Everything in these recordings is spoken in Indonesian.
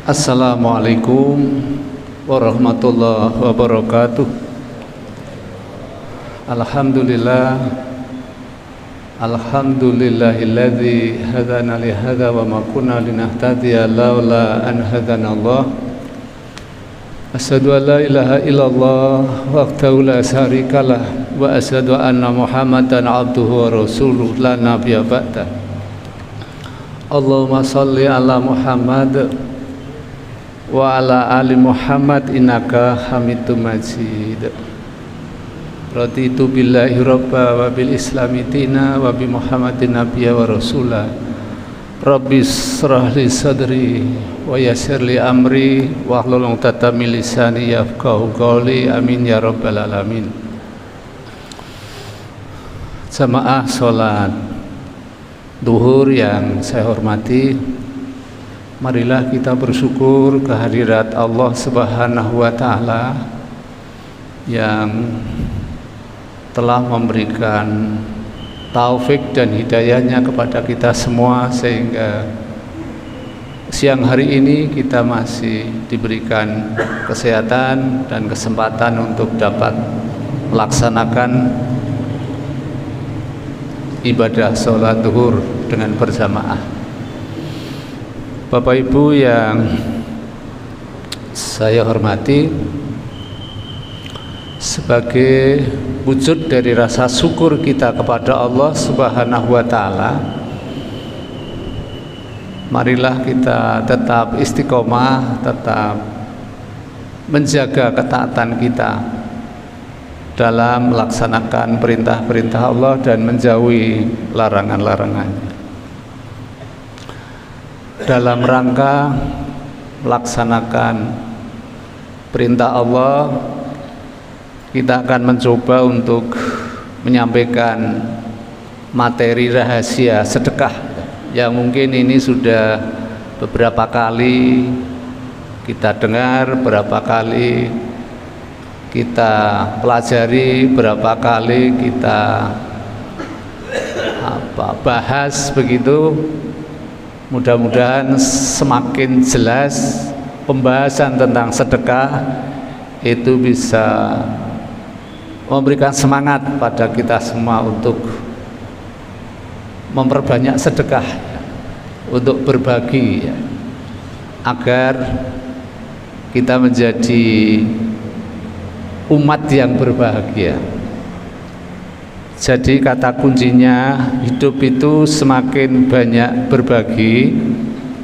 Assalamualaikum warahmatullahi wabarakatuh. Alhamdulillahilladzi hadana li hadza wa ma kunna linahtadiya laula an hadanallah. Asyhadu an la ilaha illallah wahdahu la syarikalah wa asyhadu anna Muhammadan abduhu wa rasuluh la nabiyya ba'da. Allahumma shalli ala Muhammad wa ala ali Muhammad innaka Hamidum Majid. Raditu billahi rabba wa bil islami dina wa bi Muhammadin nabiyya wa rasula. Rabbi shrah li sadri wa yassir li amri wahlul 'uqdatam min lisani yafqahu qawli. Amin ya rabbal alamin. Jamaah salat duhur yang saya hormati, marilah kita bersyukur kehadirat Allah Subhanahu wa taala yang telah memberikan taufik dan hidayahnya kepada kita semua, sehingga siang hari ini kita masih diberikan kesehatan dan kesempatan untuk dapat melaksanakan ibadah sholat zuhur dengan berjamaah. Bapak Ibu yang saya hormati, sebagai wujud dari rasa syukur kita kepada Allah Subhanahu wa taala, marilah kita tetap istiqomah, tetap menjaga ketaatan kita dalam melaksanakan perintah-perintah Allah dan menjauhi larangan-larangannya. Dalam rangka melaksanakan perintah Allah, kita akan mencoba untuk menyampaikan materi rahasia sedekah yang mungkin ini sudah beberapa kali kita dengar, berapa kali kita pelajari, berapa kali kita bahas begitu. Mudah-mudahan semakin jelas pembahasan tentang sedekah itu bisa memberikan semangat pada kita semua untuk memperbanyak sedekah, untuk berbagi, agar kita menjadi umat yang berbahagia. Jadi kata kuncinya, hidup itu semakin banyak berbagi,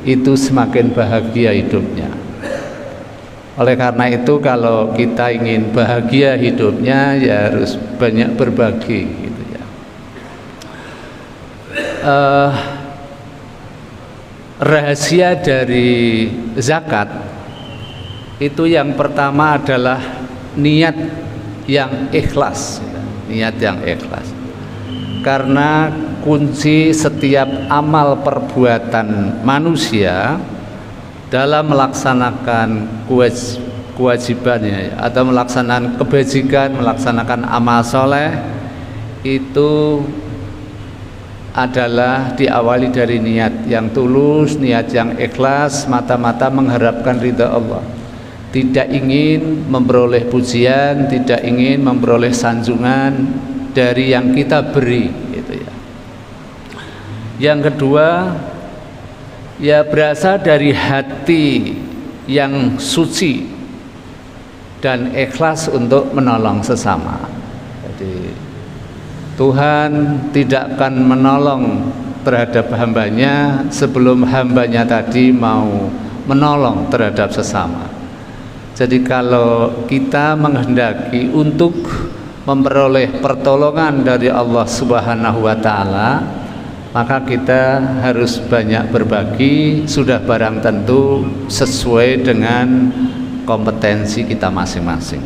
itu semakin bahagia hidupnya. Oleh karena itu, kalau kita ingin bahagia hidupnya, ya harus banyak berbagi, gitu ya. Rahasia dari zakat itu yang pertama adalah niat yang ikhlas, niat yang ikhlas. Karena kunci setiap amal perbuatan manusia dalam melaksanakan kewajibannya atau melaksanakan kebajikan, melaksanakan amal soleh, itu adalah diawali dari niat yang tulus, niat yang ikhlas, mata-mata mengharapkan ridha Allah. Tidak ingin memperoleh pujian, tidak ingin memperoleh sanjungan dari yang kita beri, gitu ya. Yang kedua, ya berasal dari hati yang suci dan ikhlas untuk menolong sesama. Jadi Tuhan tidak akan menolong terhadap hambanya sebelum hambanya tadi mau menolong terhadap sesama. Jadi kalau kita menghendaki untuk memperoleh pertolongan dari Allah Subhanahu wa taala, maka kita harus banyak berbagi, sudah barang tentu sesuai dengan kompetensi kita masing-masing.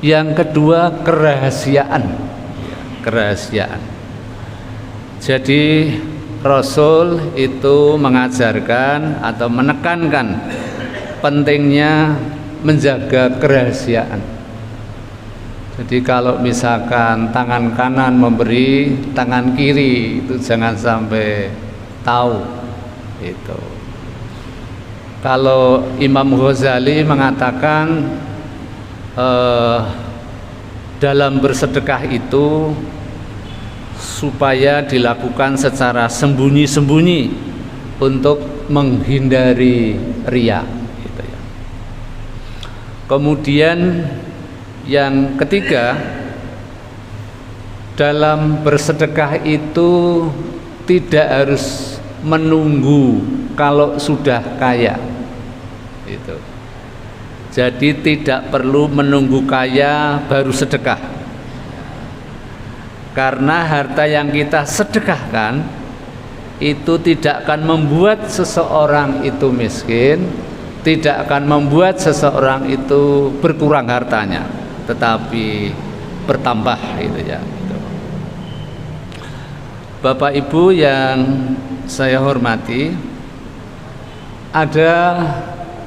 Yang kedua, kerahasiaan. Jadi Rasul itu mengajarkan atau menekankan pentingnya menjaga kerahasiaan. Jadi kalau misalkan tangan kanan memberi, tangan kiri itu jangan sampai tahu. Itu Kalau Imam Ghazali mengatakan dalam bersedekah itu supaya dilakukan secara sembunyi-sembunyi untuk menghindari riya gitu ya. Kemudian yang ketiga, dalam bersedekah itu tidak harus menunggu kalau sudah kaya itu. Jadi tidak perlu menunggu kaya baru sedekah, karena harta yang kita sedekahkan itu tidak akan membuat seseorang itu miskin, tidak akan membuat seseorang itu berkurang hartanya, tetapi bertambah gitu ya. Bapak Ibu yang saya hormati, ada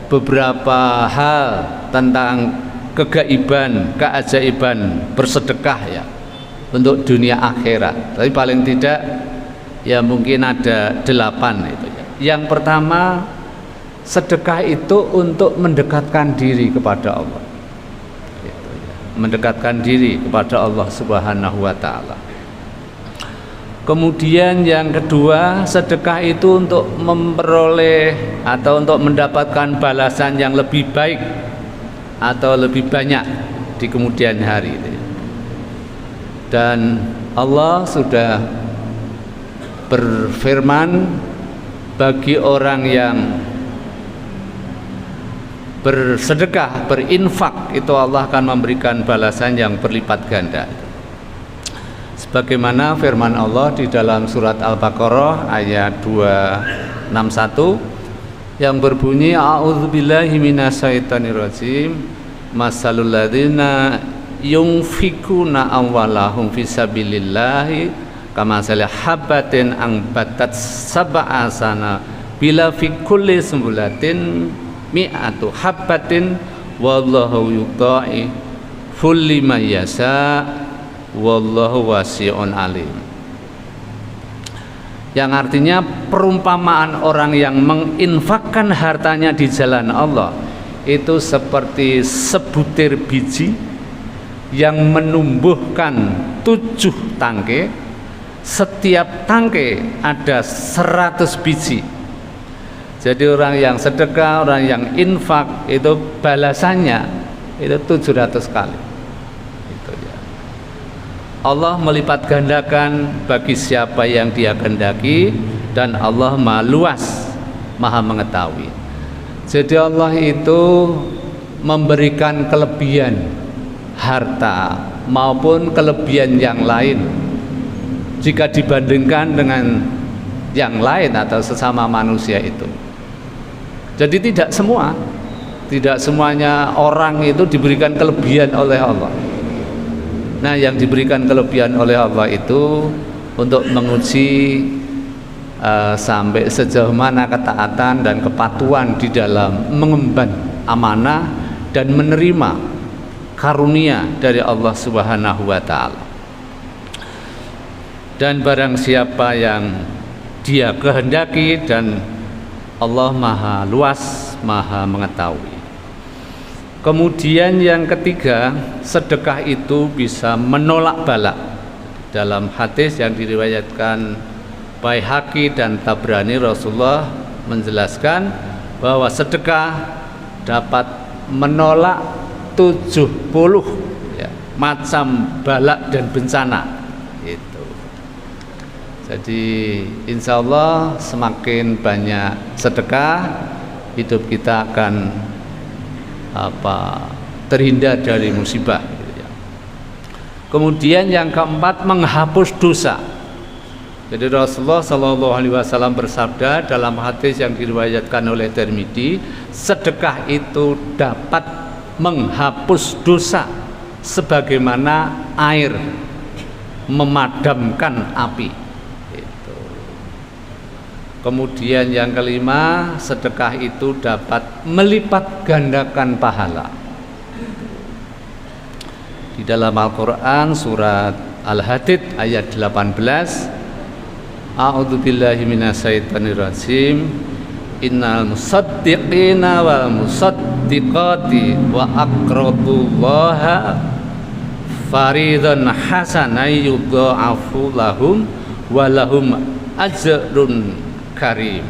beberapa hal tentang kegaiban, keajaiban bersedekah ya untuk dunia akhirat. Tapi paling tidak ya mungkin ada 8 itu ya. Yang pertama, sedekah itu untuk mendekatkan diri kepada Allah. Gitu ya. Mendekatkan diri kepada Allah Subhanahu wa taala. Kemudian yang kedua, sedekah itu untuk memperoleh atau untuk mendapatkan balasan yang lebih baik atau lebih banyak di kemudian hari. Dan Allah sudah berfirman, bagi orang yang bersedekah, berinfak, itu Allah akan memberikan balasan yang berlipat ganda. Sebagaimana firman Allah di dalam surat Al-Baqarah ayat 261 yang berbunyi, a'udzubillahi minasyaitonirrajim, masalul ladzina yunfikuna amwalahum fisabilillahi kamasali habbatin ambatat sab'a sana bila fi kulli sumbulatin mi'atu habbatin wallahu yudha'ifu liman yasha wallahu wasi'un alim. Yang artinya perumpamaan orang yang menginfakkan hartanya di jalan Allah itu seperti sebutir biji yang menumbuhkan 7 tangkai. Setiap tangkai ada 100 biji. Jadi orang yang sedekah, orang yang infak itu balasannya itu 700 kali. Allah melipat gandakan bagi siapa yang Dia kehendaki, dan Allah Maha luas, Maha mengetahui. Jadi Allah itu memberikan kelebihan harta maupun kelebihan yang lain jika dibandingkan dengan yang lain atau sesama manusia itu. Jadi tidak semuanya orang itu diberikan kelebihan oleh Allah. Nah, yang diberikan kelebihan oleh Allah itu untuk menguji sampai sejauh mana ketaatan dan kepatuhan di dalam mengemban amanah dan menerima karunia dari Allah Subhanahu wa taala. Dan barang siapa yang Dia kehendaki, dan Allah Maha luas, Maha mengetahui. Kemudian yang ketiga, sedekah itu bisa menolak bala. Dalam hadis yang diriwayatkan Baihaqi dan Tabrani, Rasulullah menjelaskan bahwa sedekah dapat menolak 70 ya, macam bala dan bencana itu. Jadi insya Allah semakin banyak sedekah, hidup kita akan terhindar dari musibah. Kemudian yang keempat, menghapus dosa. Jadi Rasulullah SAW bersabda dalam hadis yang diriwayatkan oleh Tirmidzi, sedekah itu dapat menghapus dosa sebagaimana air memadamkan api. Kemudian yang kelima, sedekah itu dapat melipat gandakan pahala. Di dalam Al-Quran surat Al-Hadid ayat 18, a'udzubillahi minasyaitonirrajim, innal musaddiqina wal musaddiqati wa aqradullaha faridan hasanan yudha'afu lahum wa lahum ajrun karim.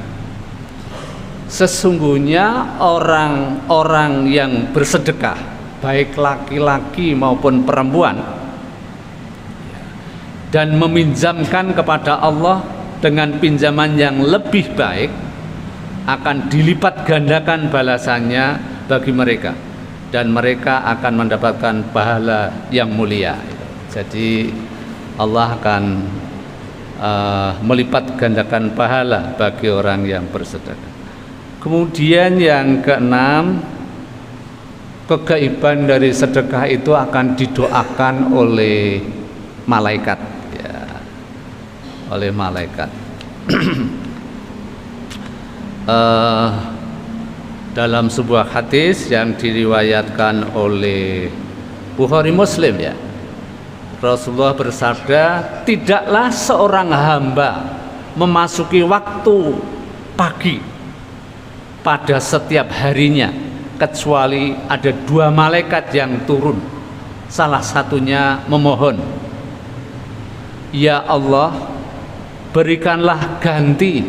Sesungguhnya orang-orang yang bersedekah, baik laki-laki maupun perempuan, dan meminjamkan kepada Allah dengan pinjaman yang lebih baik, akan dilipat gandakan balasannya bagi mereka, dan mereka akan mendapatkan pahala yang mulia. Jadi Allah akan melipat gandakan pahala bagi orang yang bersedekah. Kemudian yang keenam, kegaiban dari sedekah itu akan didoakan oleh malaikat, ya, oleh malaikat. Dalam sebuah hadis yang diriwayatkan oleh Bukhari Muslim, ya, Rasulullah bersabda, tidaklah seorang hamba memasuki waktu pagi pada setiap harinya kecuali ada dua malaikat yang turun. Salah satunya memohon, ya Allah, berikanlah ganti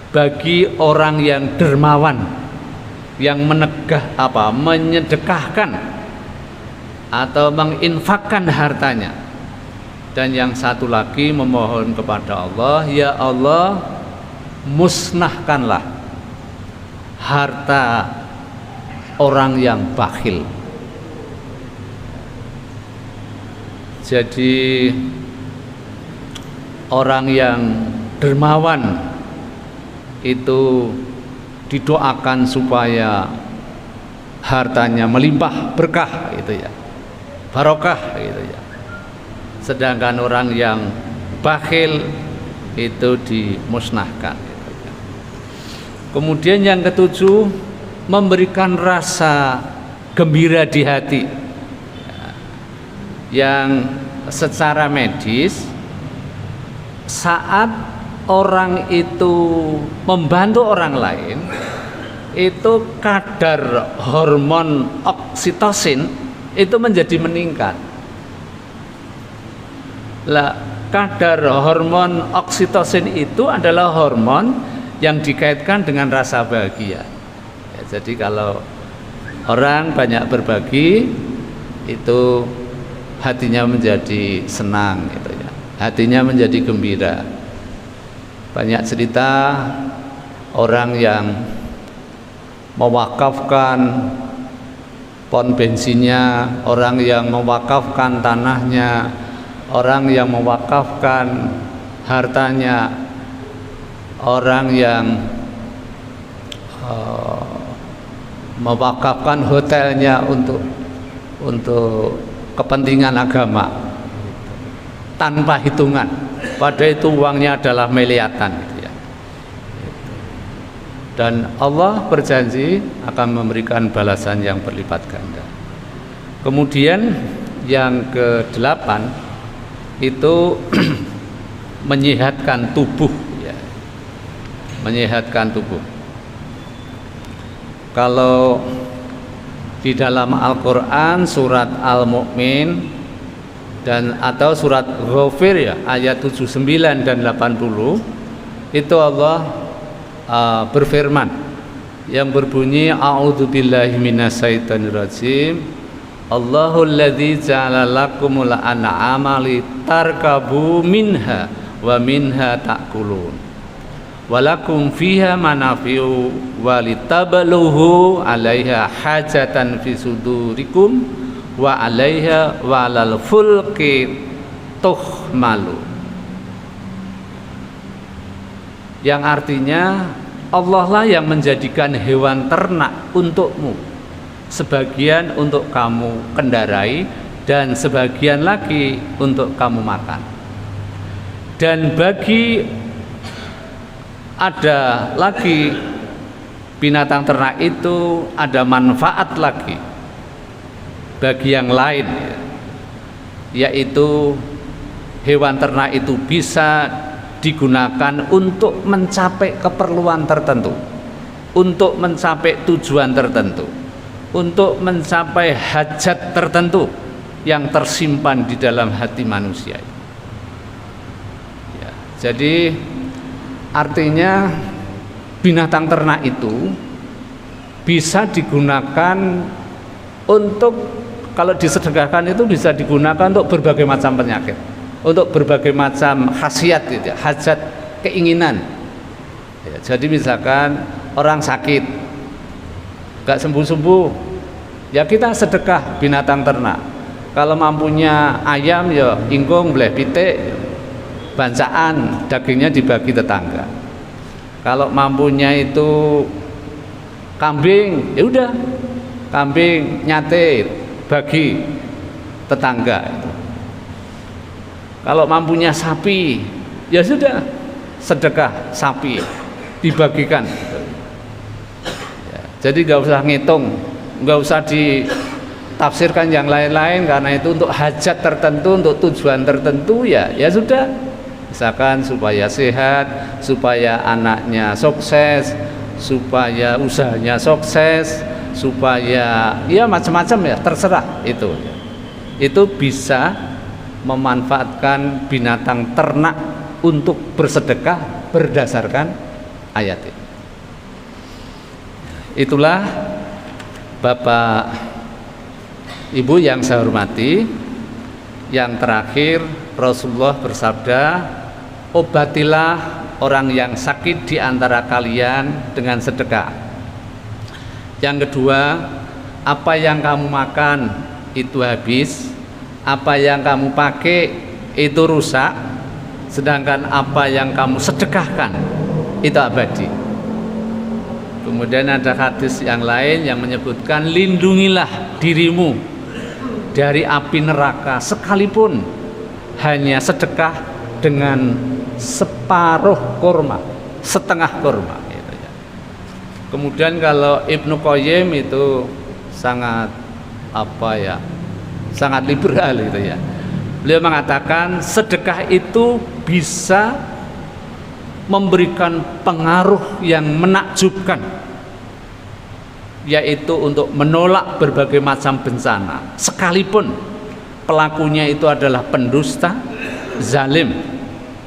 bagi orang yang dermawan, yang menyedekahkan atau menginfakkan hartanya. Dan yang satu lagi memohon kepada Allah, ya Allah, musnahkanlah harta orang yang bakhil. Jadi orang yang dermawan itu didoakan supaya hartanya melimpah berkah, gitu ya, barokah, gitu ya. Sedangkan orang yang bakhil itu dimusnahkan, gitu ya. Kemudian yang ketujuh, memberikan rasa gembira di hati, yang secara medis saat orang itu membantu orang lain, itu kadar hormon oksitosin itu menjadi meningkat. Lah, kadar hormon oksitosin itu adalah hormon yang dikaitkan dengan rasa bahagia. Ya, jadi kalau orang banyak berbagi, itu hatinya menjadi senang, gitu ya. Hatinya menjadi gembira. Banyak cerita orang yang mewakafkan pom bensinnya, orang yang mewakafkan tanahnya, orang yang mewakafkan hartanya, orang yang mewakafkan hotelnya untuk kepentingan agama tanpa hitungan, padahal itu uangnya adalah miliaran, gitu ya. Dan Allah berjanji akan memberikan balasan yang berlipat ganda. Kemudian yang ke-8 itu menyehatkan tubuh, ya. Menyehatkan tubuh. Kalau di dalam Al-Quran surat Al-Mu'min dan atau surat Ghafir, ya, ayat 79 dan 80, itu Allah berfirman yang berbunyi, a'udzubillahi minasyaitonirrajim, Allahul ladzi ja'ala lakumul an'ama litarkabu minha wa minha ta'kulun walakum fiha manafi'u walitabluhu 'alaiha hajatan fi sudurikum wa 'alaiha wa 'alal fulki tuhmalu. Yang artinya Allah lah yang menjadikan hewan ternak untukmu, sebagian untuk kamu kendarai dan sebagian lagi untuk kamu makan. Dan bagi ada lagi binatang ternak itu ada manfaat lagi bagi yang lain, yaitu hewan ternak itu bisa digunakan untuk mencapai keperluan tertentu, untuk mencapai tujuan tertentu, untuk mencapai hajat tertentu yang tersimpan di dalam hati manusia. Ya, jadi artinya binatang ternak itu bisa digunakan untuk, kalau disedekahkan itu bisa digunakan untuk berbagai macam penyakit, untuk berbagai macam khasiat gitu, hajat, keinginan. Ya, jadi misalkan orang sakit gak sembuh-sembuh, ya kita sedekah binatang ternak. Kalau mampunya ayam ya ingkung, bleh pitik, bancaan, dagingnya dibagi tetangga. Kalau mampunya itu kambing, ya udah kambing nyate bagi tetangga. Kalau mampunya sapi, ya sudah sedekah sapi dibagikan. Ya, jadi nggak usah ngitung, nggak usah ditafsirkan yang lain-lain, karena itu untuk hajat tertentu, untuk tujuan tertentu, ya sudah. Misalkan supaya sehat, supaya anaknya sukses, supaya usahanya sukses, supaya ya macam-macam, ya terserah itu. Itu bisa memanfaatkan binatang ternak untuk bersedekah berdasarkan ayat ini. Itulah Bapak Ibu yang saya hormati, yang terakhir Rasulullah bersabda, obatilah orang yang sakit di antara kalian dengan sedekah. Yang kedua, apa yang kamu makan itu habis, apa yang kamu pakai itu rusak, sedangkan apa yang kamu sedekahkan itu abadi. Kemudian ada hadis yang lain yang menyebutkan, lindungilah dirimu dari api neraka sekalipun hanya sedekah dengan separuh kurma, setengah kurma gitu ya. Kemudian kalau Ibnu Qayyim itu sangat sangat liberal gitu ya. Beliau mengatakan sedekah itu bisa memberikan pengaruh yang menakjubkan, yaitu untuk menolak berbagai macam bencana sekalipun pelakunya itu adalah pendusta, zalim,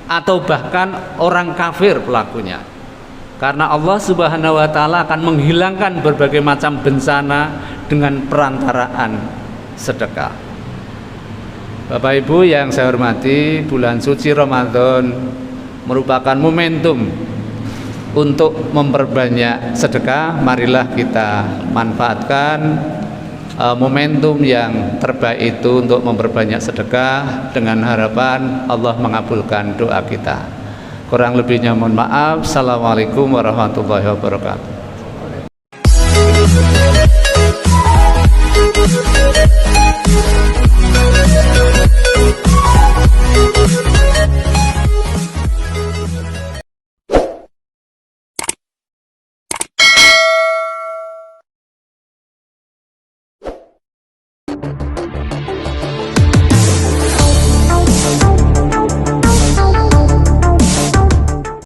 atau bahkan orang kafir pelakunya. Karena Allah Subhanahu wa taala akan menghilangkan berbagai macam bencana dengan perantaraan sedekah. Bapak Ibu yang saya hormati, bulan suci Ramadan merupakan momentum untuk memperbanyak sedekah. Marilah kita manfaatkan momentum yang terbaik itu untuk memperbanyak sedekah, dengan harapan Allah mengabulkan doa kita. Kurang lebihnya mohon maaf. Assalamualaikum warahmatullahi wabarakatuh.